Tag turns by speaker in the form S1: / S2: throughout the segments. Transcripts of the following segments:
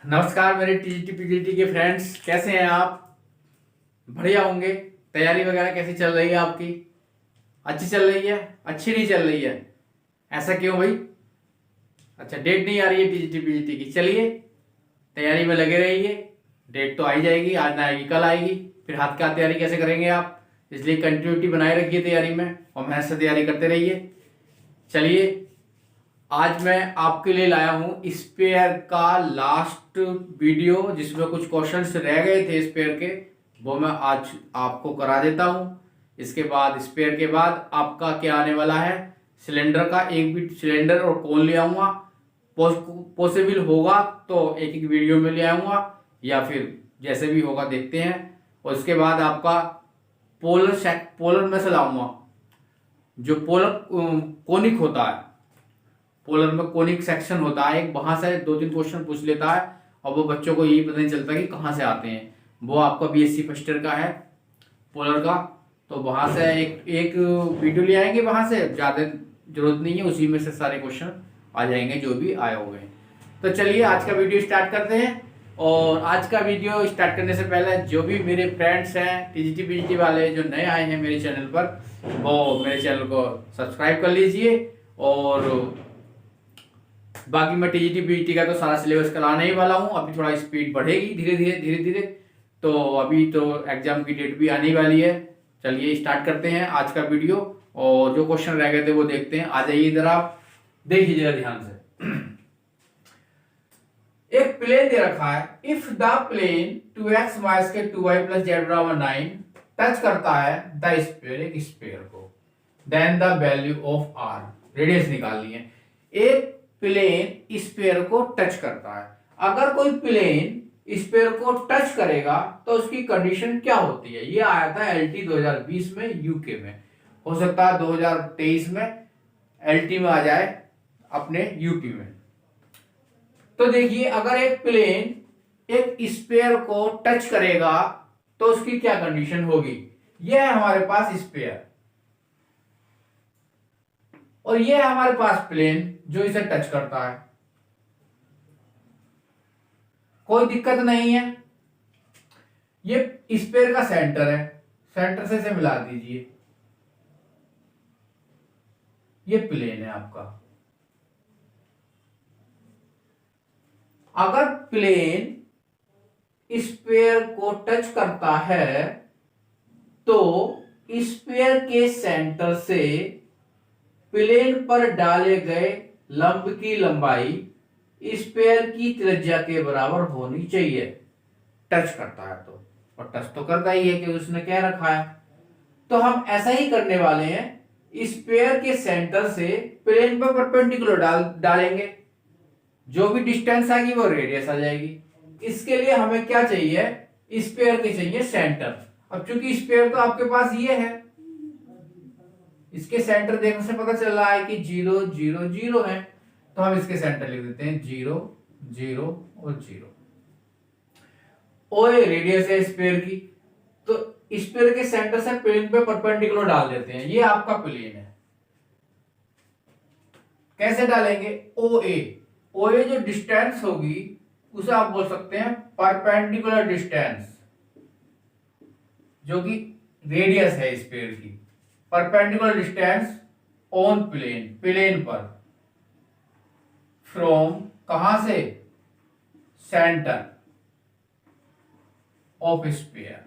S1: नमस्कार मेरे TGT PGT के फ्रेंड्स, कैसे हैं आप? बढ़िया होंगे। तैयारी वगैरह कैसी चल रही है आपकी? अच्छी चल रही है? अच्छी नहीं चल रही है? ऐसा क्यों भाई? अच्छा, डेट नहीं आ रही है टीजीटी पीजीटी की। चलिए, तैयारी में लगे रहिए। डेट तो आ ही जाएगी, आज ना आएगी कल आएगी। फिर हाथ का तैयारी कैसे करेंगे आप? इसलिए कंटिन्यूटी बनाए रखिए तैयारी में और मेहनत से तैयारी करते रहिए। चलिए, आज मैं आपके लिए लाया हूं स्पेयर का लास्ट वीडियो, जिसमें कुछ क्वेश्चंस रह गए थे स्पेयर के, वो मैं आज आपको करा देता हूं। इसके बाद स्पेयर के बाद आपका क्या आने वाला है, सिलेंडर का एक भी सिलेंडर और कौन ले आऊंगा। पॉसिबल होगा तो एक एक वीडियो में ले आऊंगा, या फिर जैसे भी होगा देखते हैं। और उसके बाद आपका पोलर में से लाऊंगा, जो पोलर कोनिक होता है। पोलर में कोनिक सेक्शन होता है एक, वहां से 2-3 क्वेश्चन पूछ लेता है और वो बच्चों को यही पता नहीं चलता कि कहाँ से आते हैं। वो आपका बीएससी फर्स्ट ईयर का है पोलर का, तो वहां से एक एक वीडियो ले आएंगे। वहां से ज़्यादा जरूरत नहीं है, उसी में से सारे क्वेश्चन आ जाएंगे जो भी आए हुए हैं। तो चलिए आज का वीडियो स्टार्ट करते हैं। और आज का वीडियो स्टार्ट करने से पहले जो भी मेरे फ्रेंड्स हैं टीजीटी पीजीटी वाले जो नए आए हैं मेरे चैनल पर, वो मेरे चैनल को सब्सक्राइब कर लीजिए। और बाकी मैं टीजीटी पीजीटी का तो सारा सिलेबस कराने ही वाला हूँ। अभी थोड़ा स्पीड बढ़ेगी धीरे धीरे। तो अभी तो एग्जाम की डेट भी आने वाली है। चलिए स्टार्ट करते हैं आज का वीडियो, और जो क्वेश्चन रह गए थे वो देखते हैं। आ जाइए इधर, आप देखिए जरा ध्यान से। एक प्लेन दे रखा है। If the plane 2x minus के 2y प्लस जेड बराबर 9 टच करता है द स्पेयर, एक स्पेयर को, then the value of R, radius निकालनी है। एक प्लेन स्पेयर को टच करता है। अगर कोई प्लेन स्पेयर को टच करेगा तो उसकी कंडीशन क्या होती है? ये आया था एलटी 2020 में यूके में। हो सकता है 2023 में एलटी में आ जाए अपने यूपी में। तो देखिए, अगर एक प्लेन एक स्पेयर को टच करेगा तो उसकी क्या कंडीशन होगी। यह है हमारे पास स्पेयर और यह है हमारे पास प्लेन जो इसे टच करता है। कोई दिक्कत नहीं है। ये स्पेयर का सेंटर है, सेंटर से इसे मिला दीजिए। ये प्लेन है आपका। अगर प्लेन स्पेयर को टच करता है तो स्पेयर के सेंटर से प्लेन पर डाले गए लंब की लंबाई स्पेयर की त्रिज्या के बराबर होनी चाहिए। टच करता है तो, और टच तो करता ही है कि उसने क्या रखा है। तो हम ऐसा ही करने वाले हैं, स्पेयर के सेंटर से प्लेन पर परपेंडिकुलर डालेंगे। जो भी डिस्टेंस आएगी वो रेडियस आ जाएगी। इसके लिए हमें क्या चाहिए, स्पेयर के चाहिए सेंटर। अब चूंकि स्पेयर तो आपके पास ये है, इसके सेंटर देखने से पता चल रहा है कि 0 0 0 है, तो हम इसके सेंटर लिख देते हैं 0 0 और 0। ओ रेडियस है स्पेयर की, तो स्पेयर के सेंटर से प्लेन पे परपेंडिकुलर डाल देते हैं। ये आपका प्लेन है। कैसे डालेंगे? ओ ए जो डिस्टेंस होगी उसे आप बोल सकते हैं परपेंडिकुलर डिस्टेंस, जो कि रेडियस है स्पेयर की। Perpendicular distance on plane, plane पर, फ्रॉम कहां से, सेंटर ऑफ स्पेयर।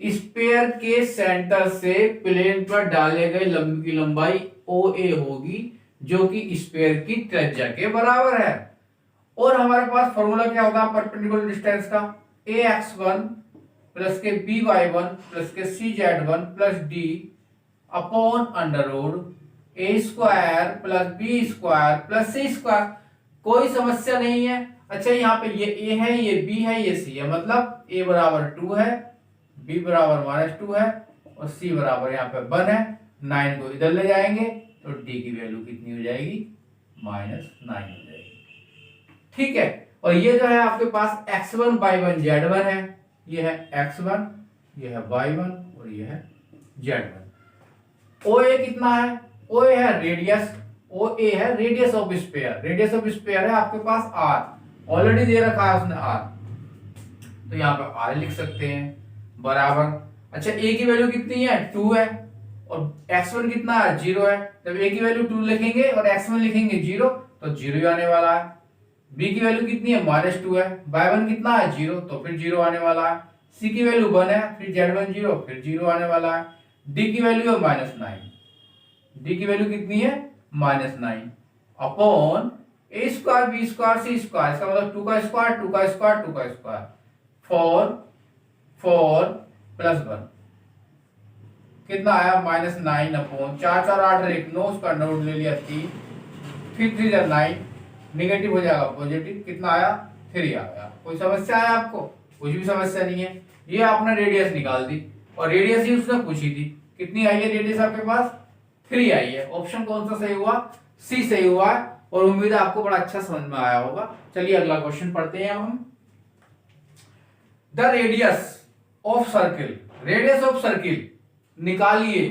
S1: स्पेयर के सेंटर से प्लेन पर डाले गए लंब की लंबाई ओ ए होगी, जो कि स्पेयर की त्रिज्या के बराबर है। और हमारे पास फॉर्मूला क्या होगा परपेंडिकुलर डिस्टेंस का? ए एक्स वन प्लस के बी वाई वन प्लस के C Z one plus D upon under root A square plus B square plus C square. कोई समस्या नहीं है। अच्छा, यहाँ पे ये ए है, ये बी है, ये सी है, मतलब ए बराबर 2 है, बी बराबर -2 है और सी बराबर यहाँ पे 1 है। 9 को इधर ले जाएंगे तो डी की वैल्यू कितनी हो जाएगी? -9 हो जाएगी। ठीक है। और ये जो है आपके पास x1 y1 z1 है। ये है x1, ये है y1 और ये है z1। OA कितना है? OA है रेडियस। ओ ए है radius of sphere, radius of sphere है आपके पास आर, ऑलरेडी दे रखा है उसने आर, तो यहाँ पे आर लिख सकते हैं बराबर। अच्छा ए की वैल्यू कितनी है 2 है और x1 कितना है 0 है, जब a की वैल्यू 2 लिखेंगे और x1 लिखेंगे 0 तो 0 ही आने वाला है। b की वैल्यू कितनी है -2 है, y1 कितना है 0 तो फिर 0 आने वाला है। c की वैल्यू 1 है फिर z1 0 फिर 0 आने वाला है। d की वैल्यू है -9, d की वैल्यू कितनी है -9 upon a square b square c square, इसका मतलब 2 का स्क्वायर 2 का स्क्वायर 2 का स्क्वायर 4 प्लस 1 कितना आया -9 अपॉन 4 4 8 1 9, उसका नोट ले लिया 3, फिर 3 9 निगेटिव हो जाएगा पॉजिटिव, कितना आया 3 आ गया। कोई समस्या है आपको? कुछ भी समस्या नहीं है। ये आपने रेडियस निकाल दी और रेडियस ही उसने पूछी थी, कितनी आई है रेडियस आपके पास 3 आई है। ऑप्शन कौन सा सही हुआ? सी सही हुआ है और उम्मीद है आपको बड़ा अच्छा समझ में आया होगा। चलिए अगला क्वेश्चन पढ़ते हैं हम। The radius of circle, radius of circle निकालिए,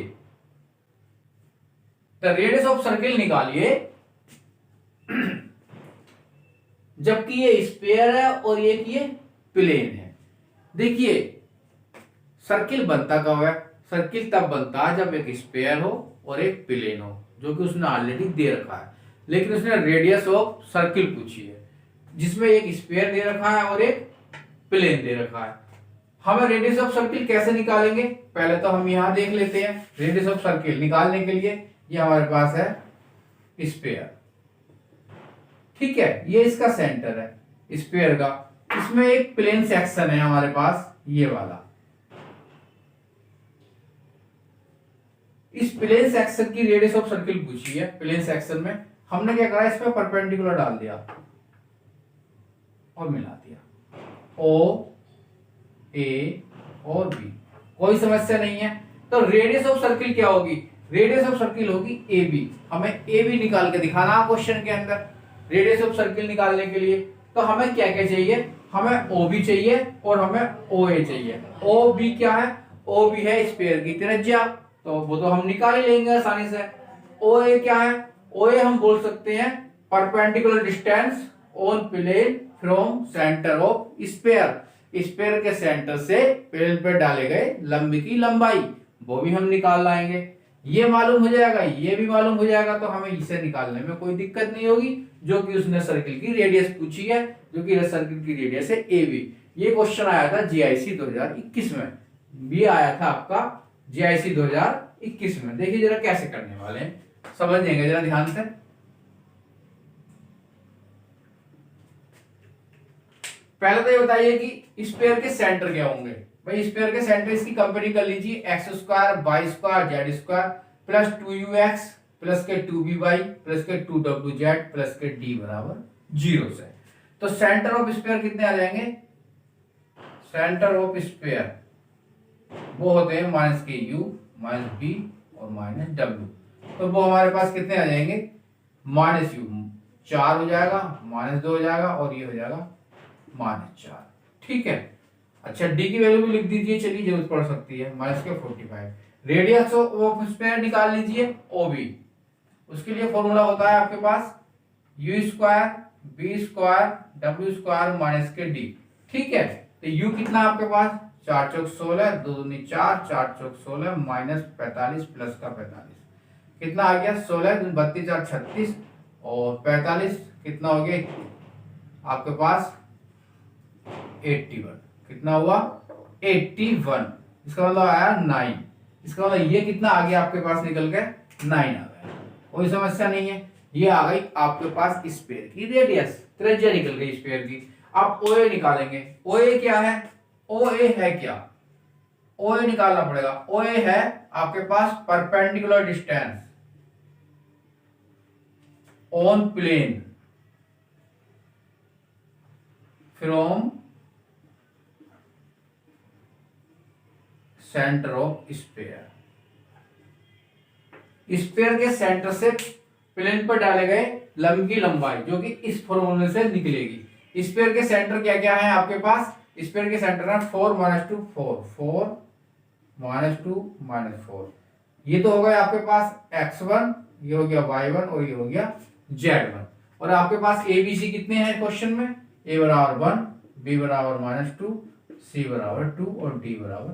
S1: द रेडियस ऑफ सर्किल निकालिए जबकि ये स्फीयर है और ये प्लेन है। देखिए सर्किल बनता कब है? सर्किल तब बनता है जब एक स्फीयर हो और एक प्लेन हो, जो कि उसने ऑलरेडी दे रखा है, लेकिन उसने रेडियस ऑफ सर्किल पूछी है जिसमें एक स्फीयर दे रखा है और एक प्लेन दे रखा है। हमें रेडियस ऑफ सर्किल कैसे निकालेंगे? पहले तो हम यहां देख लेते हैं। रेडियस ऑफ सर्किल निकालने के लिए ये हमारे पास है स्फीयर, ठीक है, ये इसका सेंटर है स्फीयर का, इसमें एक प्लेन सेक्शन है हमारे पास ये वाला। इस प्लेन सेक्शन की रेडियस ऑफ सर्किल पूछी है। प्लेन सेक्शन में हमने क्या करा, इस पे परपेंडिकुलर डाल दिया और मिला दिया ओ ए और बी, कोई समस्या नहीं है। तो रेडियस ऑफ सर्किल क्या होगी? रेडियस ऑफ सर्किल होगी ए बी। हमें ए बी निकाल के दिखाना है क्वेश्चन के अंदर। रेडियस ऑफ सर्किल निकालने के लिए तो हमें क्या क्या चाहिए? हमें ओ बी चाहिए और हमें ओ ए चाहिए। ओ बी क्या है? ओ बी है स्फीयर की त्रिज्या, तो वो तो हम निकाल ही लेंगे आसानी से। ओ ए क्या है? ओ ए हम बोल सकते हैं perpendicular distance on plane from centre of sphere, sphere के सेंटर से प्लेन पर डाले गए लंबी की लंबाई, वो भी हम निकाल लाएंगे। ये मालूम हो जाएगा, ये भी मालूम हो जाएगा, तो हमें इसे निकालने में कोई दिक्कत नहीं होगी, जो कि उसने सर्किल की रेडियस पूछी है, जो कि सर्किल की रेडियस है ए बी। ये क्वेश्चन आया था जीआईसी 2021 में, भी आया था आपका जीआईसी 2021 में। देखिए जरा कैसे करने वाले हैं, समझेंगे जरा ध्यान से। पहले तो ये बताइए कि स्फीयर के सेंटर क्या होंगे। भाई स्फीयर के सेंटर इसकी कंपेयरिंग कर लीजिए, x square y square z square plus 2ux plus k 2by plus के 2wz प्लस के d बराबर 0 से। तो सेंटर ऑफ स्फीयर कितने आ जाएंगे? सेंटर ऑफ स्फीयर वो होते हैं माइनस के यू माइनस बी और माइनस डब्ल्यू, तो वो हमारे पास कितने आ जाएंगे? माइनस यू 4 हो जाएगा, माइनस 2 हो जाएगा और ये हो जाएगा -4, ठीक है। अच्छा डी की वैल्यू भी लिख दीजिए, चलिए जरूरत पड़ सकती है, माइनस के 45। रेडियस ऑफ स्फीयर निकाल लीजिए ओ बी, उसके लिए फॉर्मूला होता है आपके पास U square B square W square minus के डी, ठीक है। तो यू कितना आपके पास 4 चौक 16 2 दूनी 4 4 चौक 16 माइनस 45 प्लस का 45 कितना आ गया 16 32 4 36 और 45 कितना हो गया आपके पास 81, कितना हुआ 81, इसका मतलब आया 9, इसका मतलब ये कितना आ गया आपके पास निकल के 9 आ गया, कोई समस्या नहीं है। ये आ गई आपके पास स्फीयर की रेडियस, त्रिज्या निकल गई स्फीयर की। अब OA निकालेंगे। OA क्या है? OA है क्या? OA निकालना पड़ेगा। OA है आपके पास perpendicular distance on plane from centre of sphere, sphere के सेंटर से प्लेन पर डाले गए लंबी लंबाई, जो कि इस फॉर्मूले से निकलेगी। स्फीयर के सेंटर क्या क्या है आपके पास? स्फीयर के सेंटर है 4 - 2 4 4 - 2 - 4, ये तो हो गए आपके पास x1 ये हो गया y1 और ये हो गया z1। और आपके पास ए बी सी कितने हैं क्वेश्चन में, a बराबर 1, b बराबर -2, c बराबर 2 और d बराबर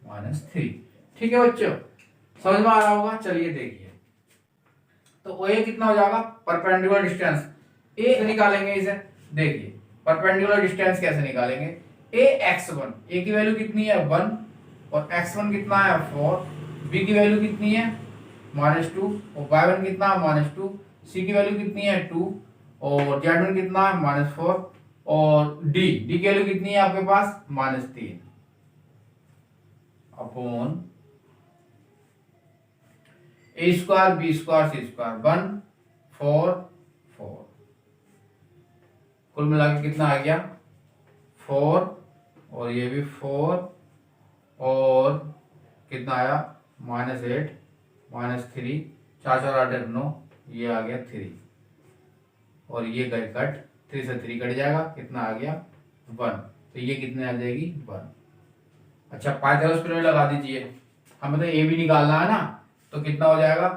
S1: -3। ठीक है बच्चों, समझ में आ रहा होगा। चलिए देखिए, तो OA कितना हो जाएगा, परपेंडिकुलर डिस्टेंस ए निकालेंगे इसे। देखिए परपेंडिकुलर डिस्टेंस कैसे निकालेंगे, ए x1, ए की वैल्यू कितनी है 1 और x1 कितना है 4, b की वैल्यू कितनी है -2 और y1 कितना है -2, c की वैल्यू कितनी है 2 और z1 कितना है -4 और d की वैल्यू कितनी है आपके पास -3 upon a square b square c square 1 4 4। कुल मिला के कितना आ गया 4 और ये भी 4 और कितना आया -8 -3, 4 4 8 9, ये आ गया 3 और ये गए कट, 3 से 3 कट जाएगा, कितना आ गया 1, तो ये कितने आ जाएगी 1। अच्छा पाइथागोरस प्रमेय लगा दीजिए, हमें तो ए भी निकालना है ना, तो कितना हो जाएगा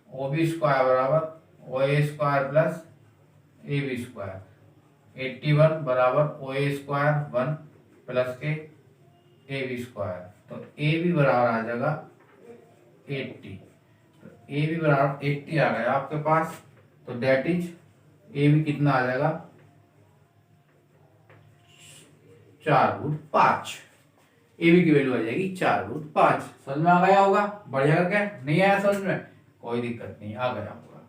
S1: ओ बी स्क्वायर बराबर O A square plus A B square, 81 बराबर ओ ए स्क्वायर 1 प्लस के ए बी स्क्वायर, तो ए बी बराबर आ जाएगा 80, तो ए बी बराबर 80 आ गया आपके पास, तो डेट इज ए बी कितना आ जाएगा 4√5, ए बी की वैल्यू आ जाएगी 4√5। समझ में आ गया होगा, बढ़िया करके, नहीं आया समझ में कोई दिक्कत नहीं, आ गया होगा।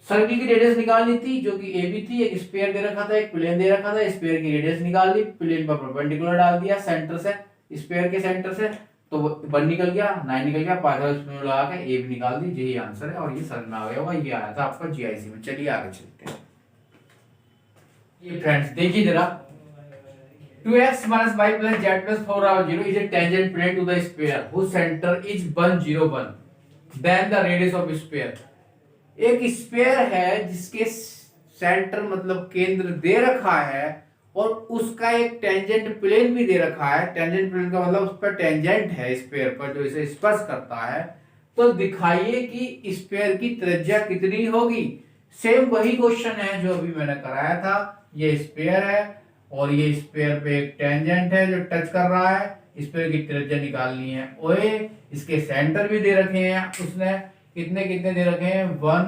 S1: सर्किल की रेडियस निकालनी थी जो कि ए बी थी, एक स्फीयर दे रखा था, एक प्लेन दे रखा था, स्फीयर की रेडियस निकाल ली, प्लेन पर परपेंडिकुलर डाल दिया सेंटर से, स्फीयर के सेंटर से, तो 1 निकल गया 9 निकल गया, पाइथागोरस प्रमेय लगा के ए बी निकाल दी, यही आंसर है और ये समझ में आ गया होगा, ये आया था आपका जीआईसी में। चलिए आगे चलते हैं। ये फ्रेंड्स देखिए जरा, 2x minus y plus z plus 4/0 is a tangent plane to the sphere whose center is 1 0 1, then the radius of sphere। एक स्फीयर है जिसके सेंटर मतलब केंद्र दे रखा है और उसका एक टेंजेंट प्लेन भी दे रखा है, टेंजेंट प्लेन का मतलब उस पर टेंजेंट है स्फीयर पर जो इसे स्पर्श करता है, तो दिखाइए कि स्फीयर की त्रिज्या कितनी होगी। सेम वही क्वेश्चन है जो अभी मैंने कराया था, ये स्फीयर है और ये स्फीयर पे एक टेंजेंट है जो टच कर रहा है, स्फीयर की त्रिज्या निकालनी है ओए, इसके सेंटर भी दे रखे हैं उसने, कितने कितने दे रखे हैं 1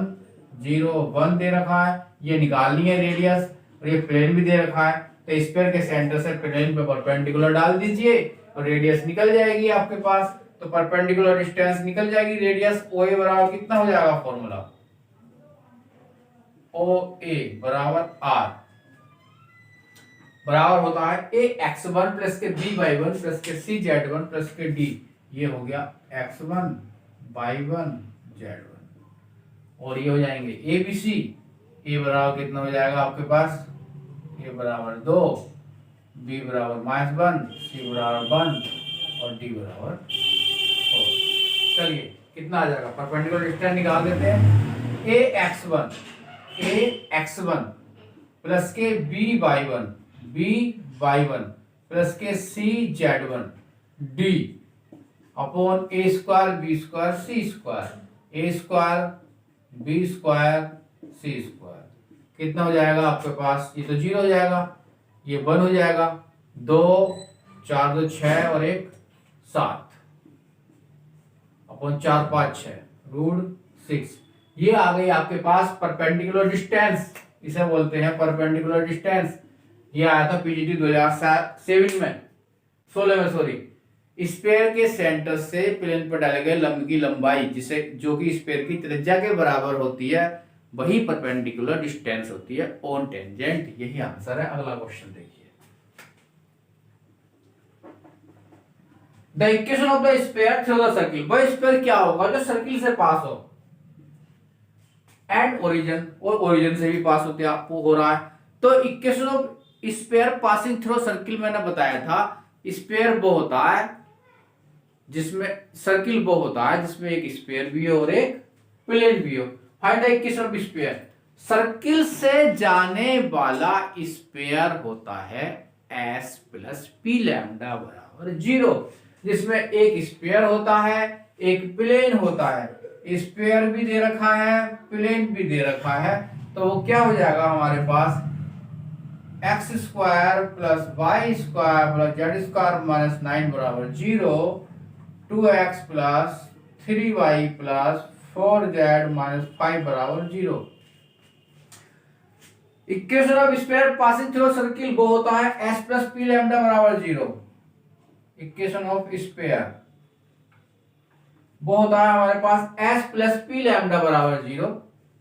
S1: 0 1 दे रखा है, ये निकालनी है रेडियस, और ये प्लेन भी दे रखा है, तो स्फीयर के सेंटर से प्लेन पे परपेंडिकुलर डाल दीजिए और रेडियस निकल जाएगी आपके पास, तो परपेंडिकुलर डिस्टेंस निकल जाएगी, रेडियस ओए बराबर कितना हो जाएगा फॉर्मूला, ओ ए बराबर आर बराबर होता है ए x1 प्लस के b y1 प्लस के c z1 प्लस के d, ये हो गया x1 y1 z1 और ये हो जाएंगे a b c, a बराबर कितना हो जाएगा आपके पास, a बराबर 2, b बराबर -1, c बराबर 1 और d बराबर 4। चलिए कितना आ जाएगा, परपेंडिकुलर डिस्टेंस निकाल देते हैं, a x1 प्लस के b y1 प्लस के c z1 d upon a square b square c square, a square b square c square, कितना हो जाएगा आपके पास, ये तो 0 हो जाएगा, ये 1 हो जाएगा, 2 4 2 6 और 1 7 अपॉन 4 5 6√6, ये आ गई आपके पास परपेंडिकुलर डिस्टेंस, इसे बोलते हैं परपेंडिकुलर डिस्टेंस। ये आया था पीजीटी 2007 में 16 में सॉरी, स्फीयर के सेंटर से प्लेन पर डाले गए लंब की लंबाई जिसे जो कि स्फीयर की त्रिज्या के बराबर होती है, वही परपेंडिकुलर डिस्टेंस होती है ऑन टेंजेंट, यही आंसर है। अगला क्वेश्चन देखिए, the equation of the sphere through the circle, वह स्फीयर क्या होगा जो सर्किल से पास हो एंड ओरिजिन, और ओरिजिन से भी पास होते आपको हो रहा है, तो equation of sphere passing through circle मैंने बताया था, स्फीयर वो होता है जिसमें सर्किल वो होता है जिसमें एक स्फीयर भी हो और एक प्लेन भी हो। Find the equation of sphere, circle से जाने वाला स्फीयर होता है s प्लस पी लैम्डा बराबर 0, जिसमें एक स्फीयर होता है एक प्लेन होता है, स्फीयर भी दे रखा है, प्लेन भी दे रखा है, तो वो क्या हो जाएगा हमारे पास X square plus Y square plus Z square minus 9 बराबर 0, 2x plus 3y plus 4z minus 5 बराबर 0। Equation of sphere passing through circle वो होता है s प्लस पी लैम्डा बराबर 0। इक्वेशन ऑफ स्फीयर वो होता है हमारे पास s प्लस पी लैम्डा बराबर 0,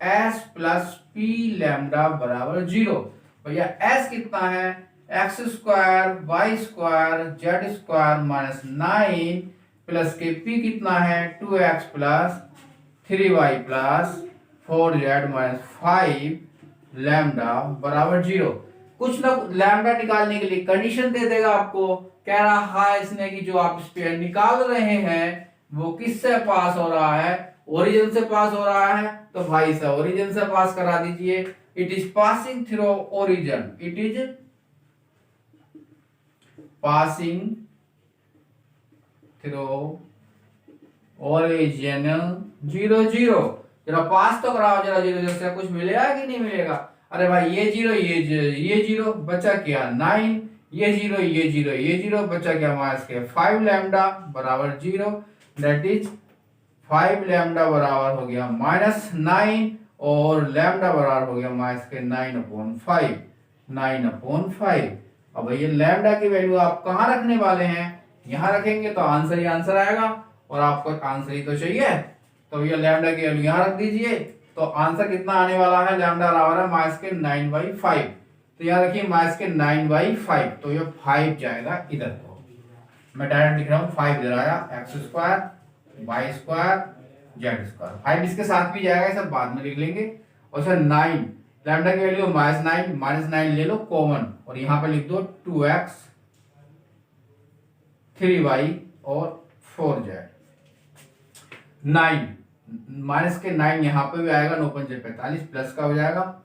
S1: s प्लस पी लैम्डा बराबर 0। भैया s कितना है x square y square z square minus 9 plus k p कितना है 2x plus 3y plus 4z minus 5 lambda बराबर 0। कुछ ना लैम्डा निकालने के लिए कंडीशन दे देगा आपको, कह रहा है इसने कि जो आप स्फीयर निकाल रहे हैं वो किससे पास हो रहा है, ओरिजिन से पास हो रहा है, तो भाई से ओरिजिन से पास करा दीजिए। It is passing through origin, it is passing through origin 0 0। जरा पास तो कराओ जरा 0 0 से कुछ मिलेगा कि नहीं मिलेगा। अरे भाई ये 0 ये 0 बचा क्या 9, ये 0 ये 0 ये 0 बचा क्या माइनस के 5 लैम्डा बराबर 0, दैट इज 5 लैम्डा बराबर हो गया -9 और लैम्डा बराबर हो गया माइनस के 9/5 9/5। अब ये लैम्डा की वैल्यू आप कहाँ रखने वाले हैं, यहाँ रखेंगे तो आंसर ही आंसर आएगा, और आपको आंसर ही तो चाहिए, तो ये लैम्डा की वैल्यू यहाँ रख दीजिए, तो आंसर कितना आने वाला है लैम्डा बराबर है माइनस के 9/5। तो यहाँ रखिए माइनस के 9/5, तो ये 5 जाएगा इधर को, मैं डायरेक्ट लिख रहा हूँ 5 इधर आया, x square y square z square, 5 इसके साथ भी जाएगा, सब बाद में लिख लेंगे। और सर 9 लैम्डा की वैल्यू -9 ले लो कॉमन, और यहाँ पे लिख दो 2x 3y और 4z। 9 माइनस के 9 यहाँ पे भी आएगा, 9×45 प्लस का हो जाएगा,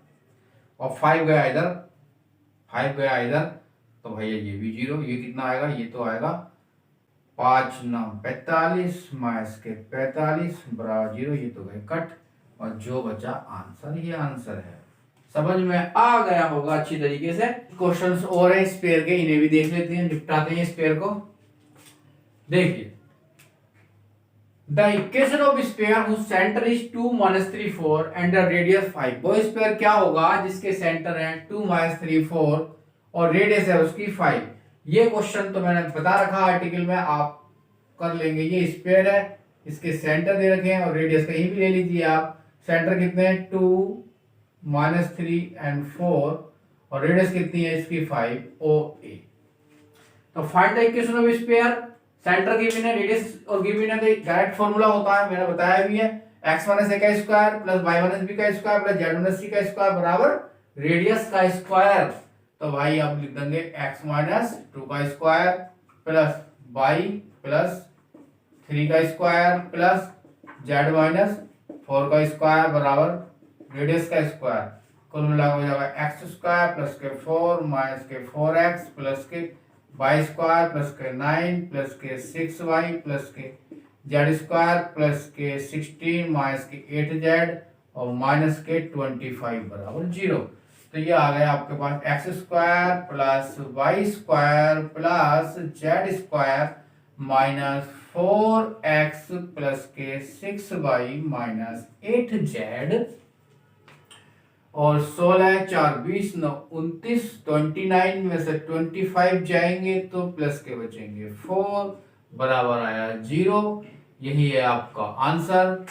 S1: और 5 गया इधर, 5 गया इधर, तो भैया ये भी 0, ये कितना आएगा, ये तो आएगा 5×9=45 माइनस के 45 बराबर 0, ये तो गए कट, और जो बचा आंसर ये आंसर है। समझ में आ गया होगा अच्छी तरीके से। क्वेश्चंस और है स्फीयर के, इन्हें भी देख लेते हैं, निपटाते हैं स्फीयर को। देखिए the equation of sphere whose centre is 2 -3 4 and the radius 5। वो स्फीयर क्या होगा जिसके सेंटर है 2 -3 4 और रेडियस है उसकी 5। ये क्वेश्चन तो मैंने बता रखा आर्टिकल में, आप कर लेंगे। ये स्फीयर है, इसके सेंटर दे रखे हैं, और रेडियस कहीं भी ले लीजिए आप। सेंटर कितने हैं 2 -3 एंड 4, और रेडियस कितनी है इसकी 5 OA। तो find the equation of sphere, centre given है, रेडियस और गिवन है, तो डायरेक्ट फार्मूला होता है, मैंने बताया भी है, x - a का स्क्वायर प्लस y - b का स्क्वायर प्लस z - c का स्क्वायर बराबर रेडियस का स्क्वायर। तो भाई आप लिख देंगे x - 2 का स्क्वायर प्लस y प्लस 3 का स्क्वायर प्लस z - 4 का स्क्वायर बराबर रेडियस का स्क्वायर। कुल मिला हो जाएगा x स्क्वायर प्लस के 4 माइनस के 4x प्लस के वाई स्क्वायर प्लस के 9 प्लस के 6y प्लस के जेड स्क्वायर प्लस के 16 माइनस के 8z और माइनस के 25 बराबर 0। तो ये आ गया आपके पास X square plus Y square plus Z square minus 4x plus के 6y माइनस 8z और 16 4 20 9 29 29 में से 25 जाएंगे तो प्लस के बचेंगे 4 बराबर आया 0। यही है आपका आंसर।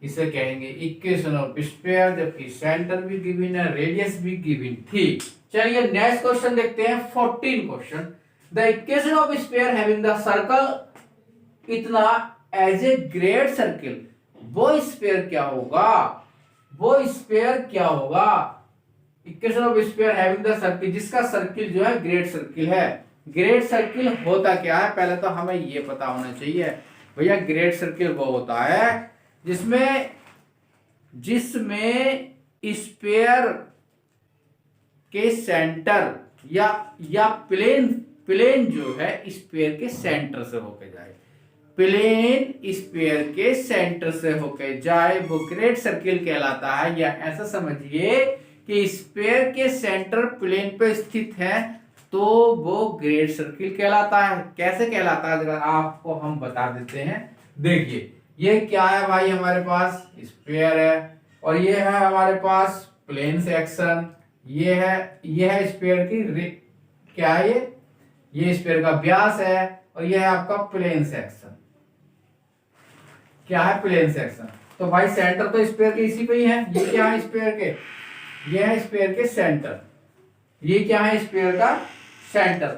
S1: इसे कहेंगे इक्वेशन ऑफ स्फीयर, जबकि सेंटर भी गिवन है, रेडियस भी गिवन थी। चलिए नेक्स्ट क्वेश्चन देखते हैं 14 question. The equation of sphere having the circle इतना एज ए ग्रेट सर्किल, वो स्फीयर क्या होगा, वो स्फीयर क्या होगा। Equation of sphere having the circle, जिसका सर्किल जो है ग्रेट सर्किल है। ग्रेट सर्किल होता क्या है, पहले तो हमें ये पता होना चाहिए भैया। ग्रेट सर्किल वो होता है जिसमें स्फीयर के सेंटर या प्लेन जो है स्फीयर के सेंटर से होके जाए। प्लेन स्फीयर के सेंटर से होकर जाए वो ग्रेट सर्किल कहलाता है। या ऐसा समझिए कि स्फीयर के सेंटर प्लेन पे स्थित है तो वो ग्रेट सर्किल कहलाता है। कैसे कहलाता है जरा आपको हम बता देते हैं। देखिए ये क्या है भाई, हमारे पास स्फीयर है और ये है हमारे पास प्लेन सेक्शन। ये है स्फीयर की क्या है, ये स्फीयर का व्यास है और ये है आपका प्लेन सेक्शन। क्या है, प्लेन सेक्शन। तो भाई सेंटर तो स्फीयर के इसी पे ही है। ये क्या है स्फीयर के, ये है स्फीयर के सेंटर। ये क्या है स्फीयर का सेंटर।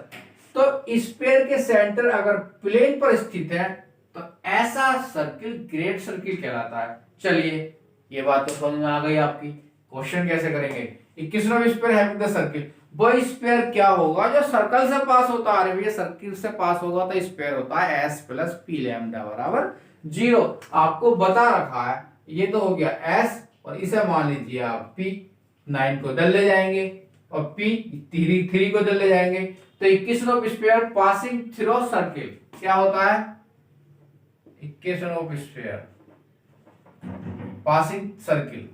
S1: तो स्फीयर के सेंटर अगर प्लेन पर स्थित है तो ऐसा सर्किल ग्रेट सर्किल कहलाता है। चलिए ये बात तो समझ में आ गई आपकी। क्वेश्चन कैसे करेंगे, 21वां स्फीयर हैविंग द सर्किल। वो स्फीयर क्या होगा जो सर्कल से पास होता है। अरे सर्किल से पास होगा तो स्फीयर होता है S प्लस पी लैम्डा बराबर 0। आपको बता रखा है। ये तो हो गया S और इसे मान लीजिए आप P। 9 को इधर ले जाएंगे और P 3 को इधर ले जाएंगे तो 21वां स्फीयर पासिंग थ्रू सर्किल क्या होता है, 21वां स्फीयर पासिंग सर्किल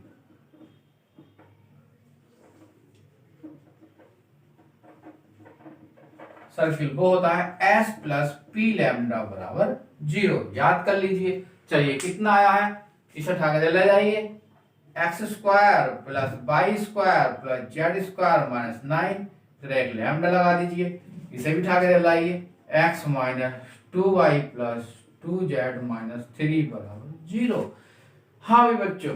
S1: वो होता है S प्लस पी लैम्डा बराबर 0। याद कर लीजिए। चलिए कितना आया है, इसे उठा के ले जाइए। X square plus Y square plus Z square minus 9, फिर एक लैम्डा लगा दीजिए। इसे भी उठा के लाइए। X minus 2y plus 2z minus 3 बराबर 0। हाँ भी बच्चों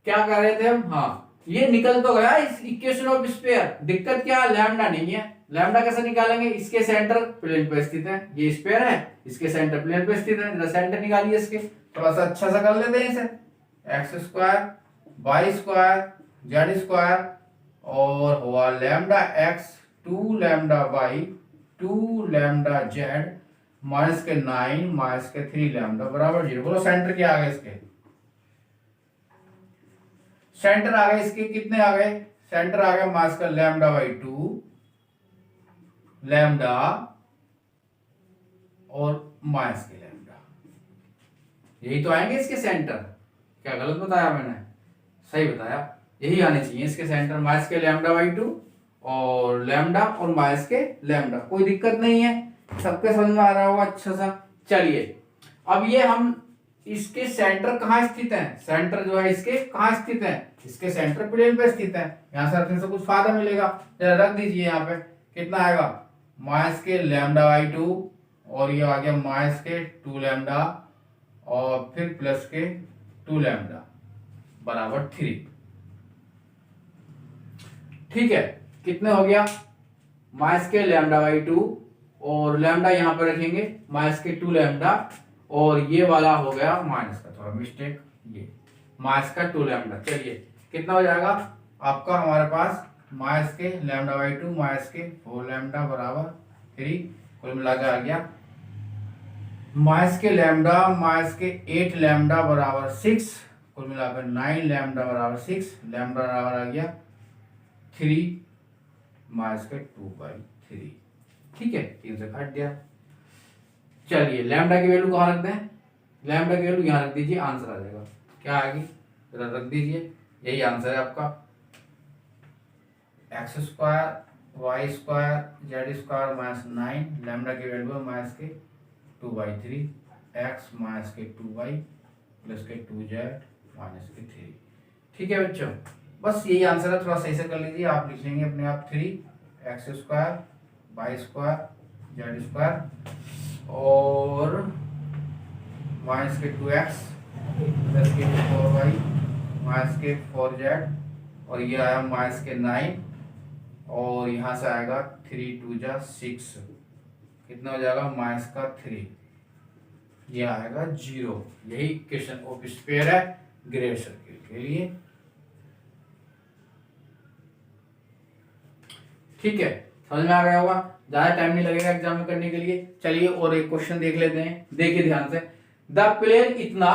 S1: क्या कर रहे थे हम, हाँ ये निकल तो गया इस इक्वेशन ऑफ स्फीयर। दिक्कत क्या है, लैम्डा नहीं है। लैम्डा कैसे निकालेंगे, इसके सेंटर प्लेन पे स्थित है। ये स्फीयर है, इसके सेंटर प्लेन पे स्थित है। सेंटर निकालिए इसके, थोड़ा सा अच्छा सा कर लेते हैं इसे। X square y square z square और हुआ lambda x 2 lambda y 2 lambda z minus k 9 minus के 3 लैम्डा बराबर 0। बोलो सेंटर क्या आ गए इसके, सेंटर आ गए इसके कितने आ गए, सेंटर आ गया माइनस का लैम्डा बाई 2 लैम्डा और माइनस के लैम्डा। यही तो आएंगे इसके सेंटर। क्या गलत बताया मैंने, सही बताया। यही आने चाहिए इसके सेंटर, माइनस के लैम्डा बाई 2 और लैम्डा और माइनस के लैम्डा। कोई दिक्कत नहीं है, सबके समझ में आ रहा होगा अच्छा सा। चलिए अब ये हम इसके सेंटर कहाँ स्थित है, सेंटर जो है इसके कहाँ स्थित है, इसके सेंटर प्लेन पे स्थित है। यहां से रखने से कुछ फायदा मिलेगा, जरा रख दीजिए। यहाँ पे कितना आएगा, माइनस के लैम्डा बाई 2 और ये आ गया माइनस के 2 लैम्डा और फिर प्लस के 2 लैम्डा बराबर 3। ठीक है, कितने हो गया, माइनस के लैम्डा बाई 2 और लैम्डा यहां पर रखेंगे माइनस के 2 लैम्डा और ये वाला हो गया माइनस का थोड़ा मिस्टेक, ये माइनस का 2 लैम्डा। चलिए कितना हो जाएगा आपका, हमारे पास माइनस के लैम्डा बाई 2 माइनस के 4 लैम्डा बराबर 3। कुल मिलाकर आ गया माइनस के लैम्डा माइनस के 8 लैम्डा बराबर 6। कुल मिलाकर 9 लैम्डा बराबर 6, लैम्डा बराबर आ गया 3 माइनस के 2/3। ठीक है, 3 से काट दिया। चलिए लैम्डा की वैल्यू कहाँ रख दें, लैम्डा की वैल्यू यहाँ रख दीजिए, आंसर आ जाएगा। क्या आएगी जरा रख दीजिए, यही आंसर है आपका। X square y square z square minus 9, lambda की वैल्यू है माइनस के 2/3, एक्स माइनस के 2y प्लस के 2z माइनस के 3। ठीक है बच्चों, बस यही आंसर है, थोड़ा सही से कर लीजिए। आप लिख लेंगे अपने आप 3 x square y square z square और माइनस के 2x प्लस के 4y माइनस के 4z और ये आया माइनस के 9 और यहाँ से आएगा 3 2 जा 6, कितना हो जाएगा माइनस का 3, ये आएगा 0। यही इक्वेशन ऑफ स्फीयर है ग्रेट सर्किल के लिए। ठीक है, समझ में आ गया होगा, ज्यादा टाइम नहीं लगेगा एग्जाम में करने के लिए। चलिए और एक क्वेश्चन देख लेते हैं, देखिए ध्यान से। द प्लेन इतना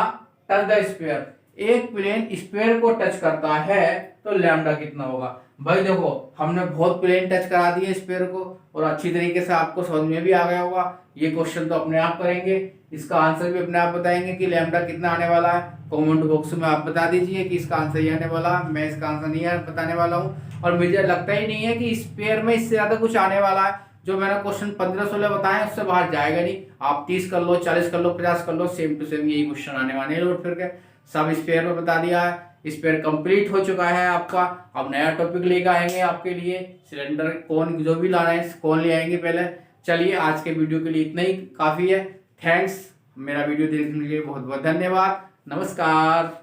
S1: टच द स्फीयर, एक प्लेन स्फीयर को टच करता है तो लैम्डा कितना होगा। भाई देखो हमने बहुत प्लेन टच करा दिए स्फीयर को और अच्छी तरीके से आपको समझ में भी आ गया होगा। ये क्वेश्चन तो अपने आप करेंगे, इसका आंसर भी अपने आप बताएंगे कि लैम्डा कितना आने वाला है। कमेंट बॉक्स में आप बता दीजिए कि इसका आंसर ये आने वाला है। मैं इसका आंसर नहीं बताने वाला हूँ और मुझे लगता ही नहीं है कि इस पेयर में इससे ज़्यादा कुछ आने वाला है। जो मैंने क्वेश्चन 15-16 बताए उससे बाहर जाएगा नहीं। आप 30 कर लो, 40 कर लो, 50 कर लो, सेम टू सेम यही क्वेश्चन आने वाले हैं। फिर के सब इस पेयर में बता दिया है। इस पेयर कंप्लीट हो चुका है आपका। अब नया टॉपिक लेकर आएंगे आपके लिए। सिलेंडर कौन जो भी ला रहे हैं कौन ले आएंगे पहले। चलिए आज के वीडियो के लिए इतना ही काफ़ी है। थैंक्स, मेरा वीडियो देखने के लिए बहुत बहुत धन्यवाद। नमस्कार।